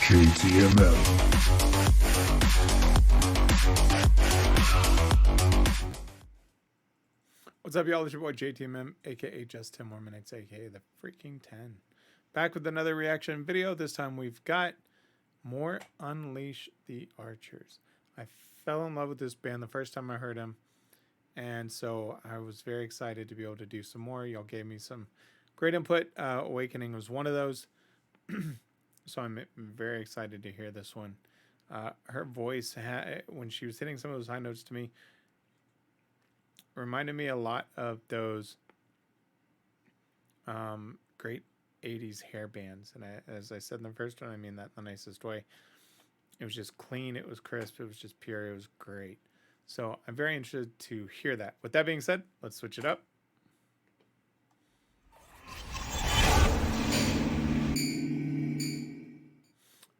JTMM. What's up, y'all? It's your boy JTMM, aka Just 10 More Minutes, aka the freaking 10. Back with another reaction video. This time we've got more Unleash the Archers. I fell in love with this band the first time I heard them, and so I was very excited to be able to do some more. Y'all gave me some great input. Awakening was one of those. So I'm very excited to hear this one. Her voice, when she was hitting some of those high notes to me, reminded me a lot of those great 80s hair bands. And as I said in the first one, I mean that in the nicest way. It was just clean. It was crisp. It was just pure. It was great. So I'm very interested to hear that. With that being said, let's switch it up.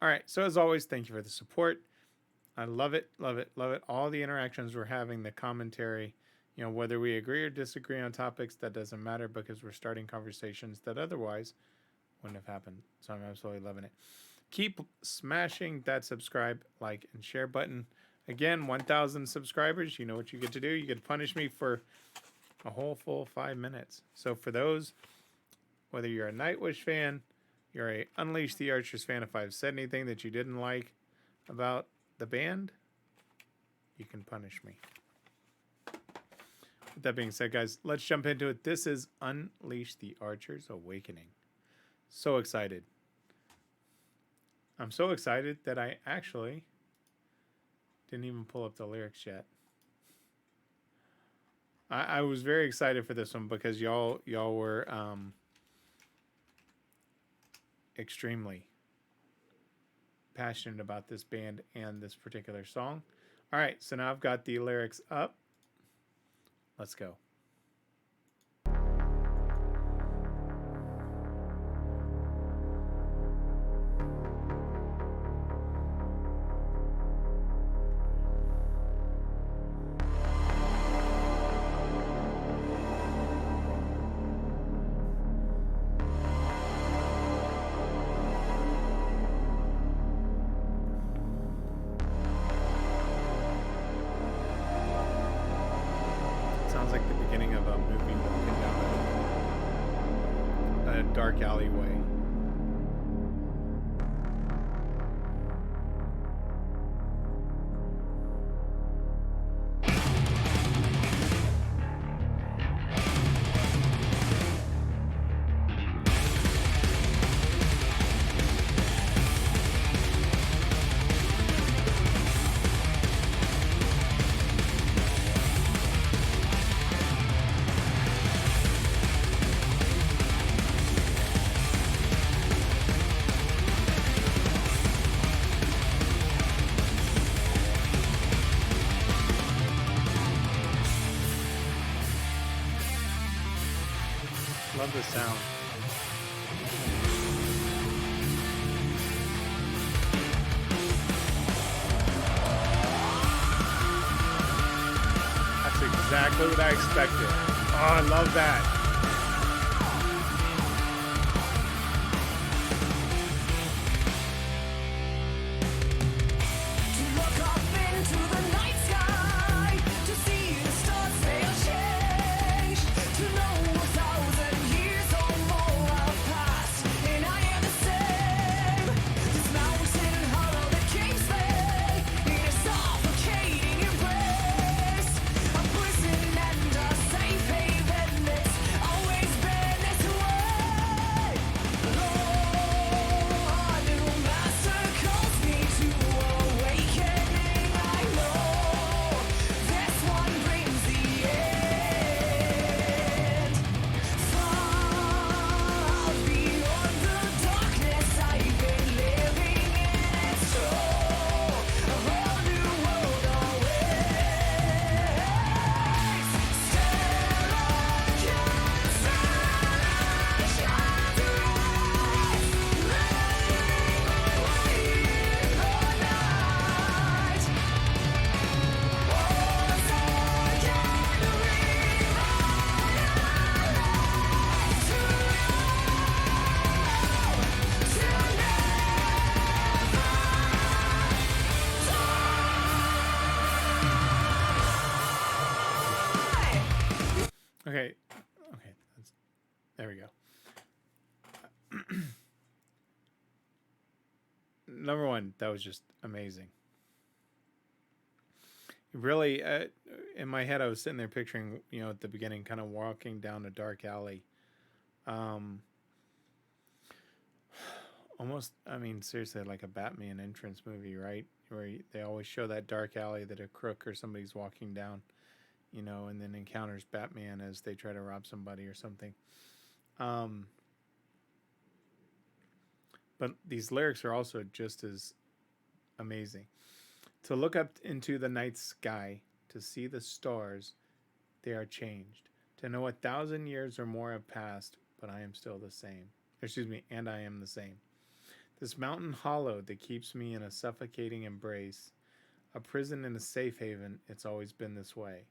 All right, so as always, thank you for the support. I love it, love it, love it. All the interactions we're having, the commentary, you know, whether we agree or disagree on topics, that doesn't matter because we're starting conversations that otherwise wouldn't have happened. So I'm absolutely loving it. Keep smashing that subscribe, like, and share button. Again, 1,000 subscribers, you know what you get to do. You get to punish me for a whole full 5 minutes. So for those, whether you're a Nightwish fan, you're a Unleash the Archers fan, if I've said anything that you didn't like about the band, you can punish me. With that being said, guys, let's jump into it. This is Unleash the Archers Awakening. So excited. I'm so excited that I actually didn't even pull up the lyrics yet. I was very excited for this one because y'all were extremely passionate about this band and this particular song. All right, so now I've got the lyrics up. Let's go. Sounds like the beginning of a movie walking down a dark alleyway. Love the sound. That's exactly what I expected. Oh, I love that. Number one, that was just amazing. Really, in my head, I was sitting there picturing, at the beginning, kind of walking down a dark alley. Um, Almost, I mean, seriously, like a Batman entrance movie, right? Where they always show that dark alley that a crook or somebody's walking down, and then encounters Batman as they try to rob somebody or something. Um, but these lyrics are also just as amazing. To look up into the night sky, to see the stars, they are changed. To know 1,000 years or more have passed, but I am still the same. Excuse me, and I am the same. This mountain hollow that keeps me in a suffocating embrace, a prison and a safe haven, it's always been this way.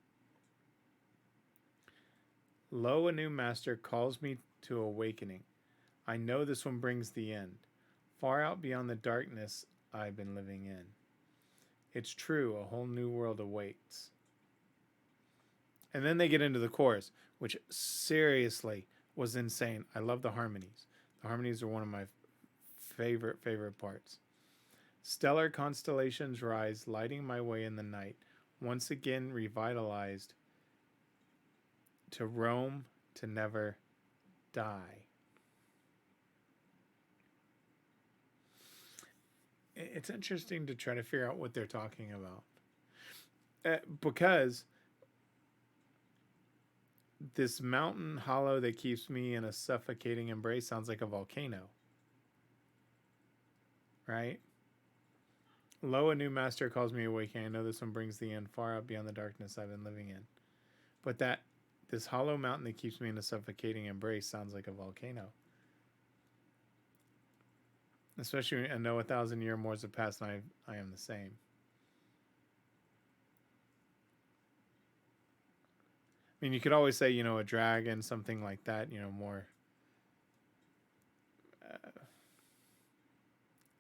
Lo, a new master calls me to awakening. I know this one brings the end, far out beyond the darkness I've been living in. It's true, a whole new world awaits. And then they get into the chorus, which seriously was insane. I love the harmonies. The harmonies are one of my favorite parts. Stellar constellations rise, lighting my way in the night, once again revitalized, to roam, to never die. It's interesting to try to figure out what they're talking about. Because this mountain hollow that keeps me in a suffocating embrace sounds like a volcano. Right? Lo, a new master calls me awakening. I know this one brings the end, far out beyond the darkness I've been living in. But this hollow mountain that keeps me in a suffocating embrace sounds like a volcano. Especially when I know 1,000 years more have passed and I am the same. I mean, you could always say, a dragon, something like that, more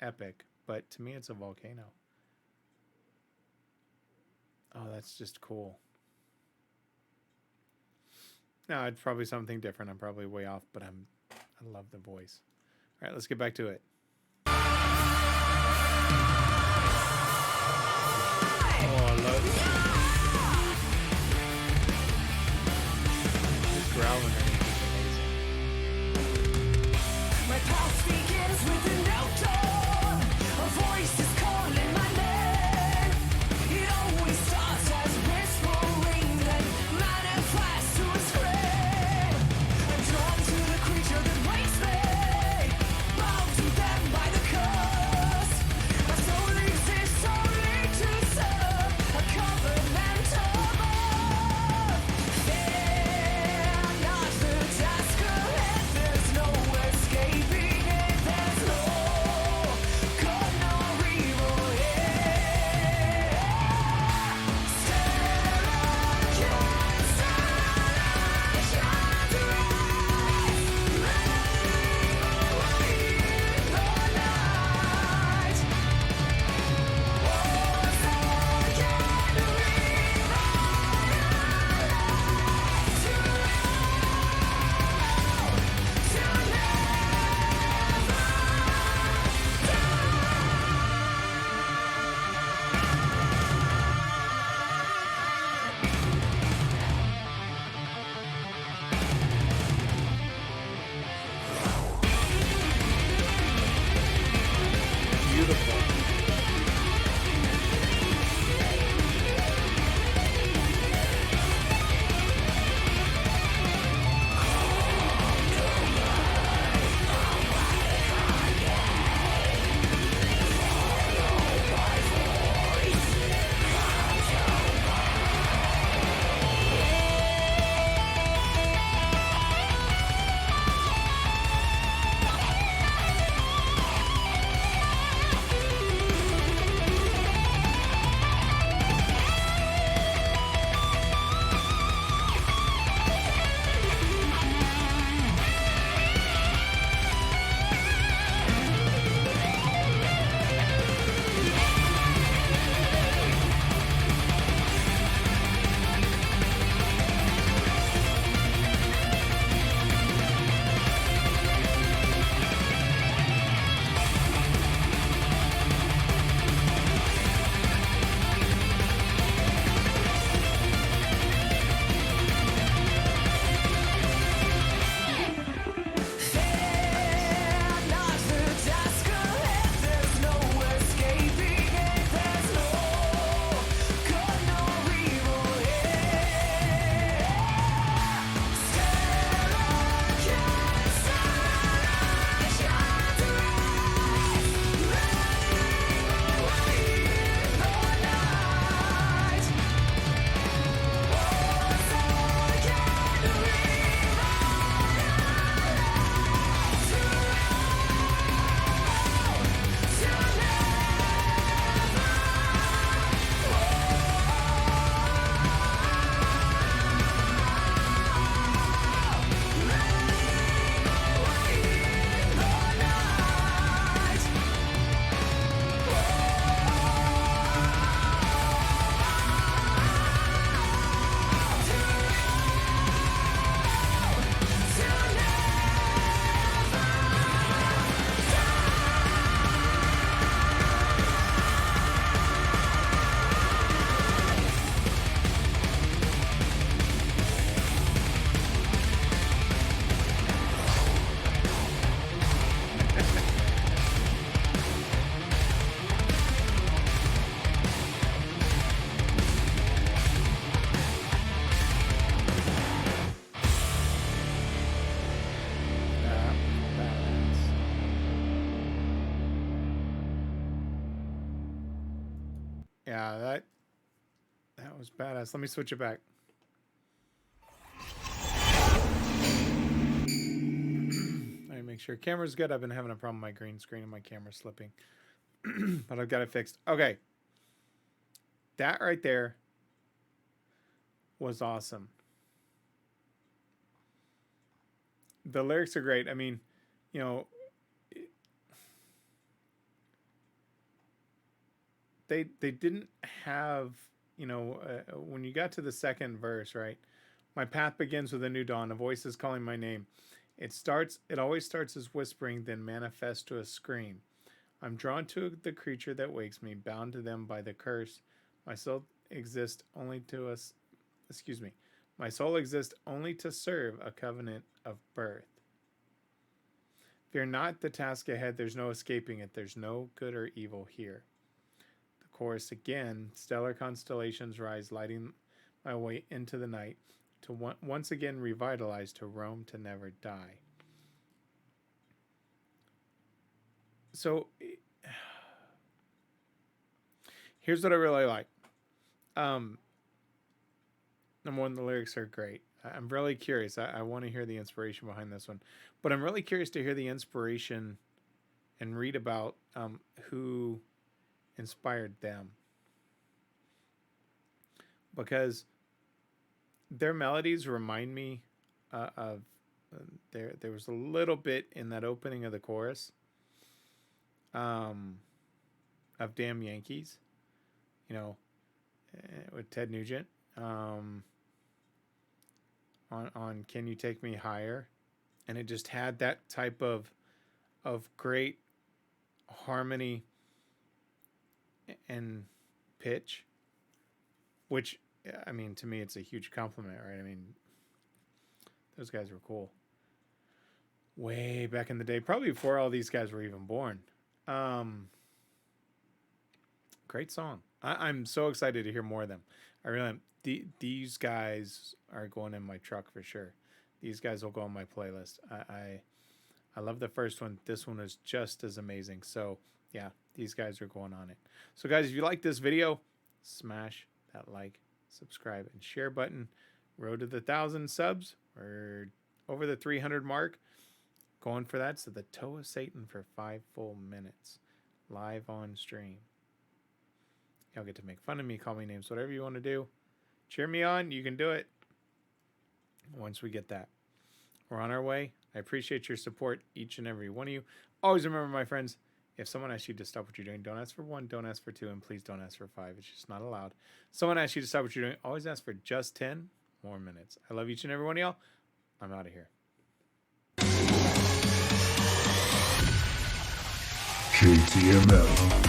epic. But to me, it's a volcano. Oh, that's just cool. Now, it's probably something different. I'm probably way off, but I love the voice. All right, let's get back to it. Oh, I love it. Just growling at it. My pulse begins with a note tone. A voice is calling my name. It always starts as whispering, then manifests to a scream. I'm drawn to the creature that waits me, bound to them by the curse. My soul exists only to serve a covenant of earth. Fear not the Yeah, that was badass. Let me switch it back. Let me make sure camera's good. I've been having a problem with my green screen and my camera slipping. But I've got it fixed. Okay. That right there was awesome. The lyrics are great. I mean, you know, they didn't have, you know, when you got to the second verse, right? My path begins with a new dawn. A voice is calling my name. It always starts as whispering, then manifests to a scream. I'm drawn to the creature that wakes me, bound to them by the curse. My soul exists only to us. Excuse me. My soul exists only to serve a covenant of birth. Fear not the task ahead. There's no escaping it. There's no good or evil here. The chorus again. Stellar constellations rise, lighting my way into the night, to once again revitalize, to roam, to never die. So here's what I really like. Number one, the lyrics are great. I'm really curious. I want to hear the inspiration behind this one, but I'm really curious to hear the inspiration and read about who inspired them, because their melodies remind me of there was a little bit in that opening of the chorus of Damn Yankees, you know, with Ted Nugent, on Can You Take Me Higher, and it just had that type of great harmony and pitch, which, I mean, to me it's a huge compliment, right? I mean, those guys were cool way back in the day, probably before all these guys were even born. Great song. I'm so excited to hear more of them. I really am. These guys are going in my truck for sure. These guys will go on my playlist. I love the first one. This one is just as amazing. So yeah, these guys are going on it. So guys, if you like this video, smash that like, subscribe, and share button. Road to the 1,000 subs. We're over the 300 mark. Going for that. So the toe of Satan for 5 full minutes. Live on stream. Y'all get to make fun of me, call me names, whatever you want to do. Cheer me on. You can do it. Once we get that, we're on our way. I appreciate your support, each and every one of you. Always remember, my friends, if someone asks you to stop what you're doing, don't ask for 1, don't ask for 2, and please don't ask for 5. It's just not allowed. Someone asks you to stop what you're doing, always ask for just 10 more minutes. I love each and every one of y'all. I'm out of here. JTMM.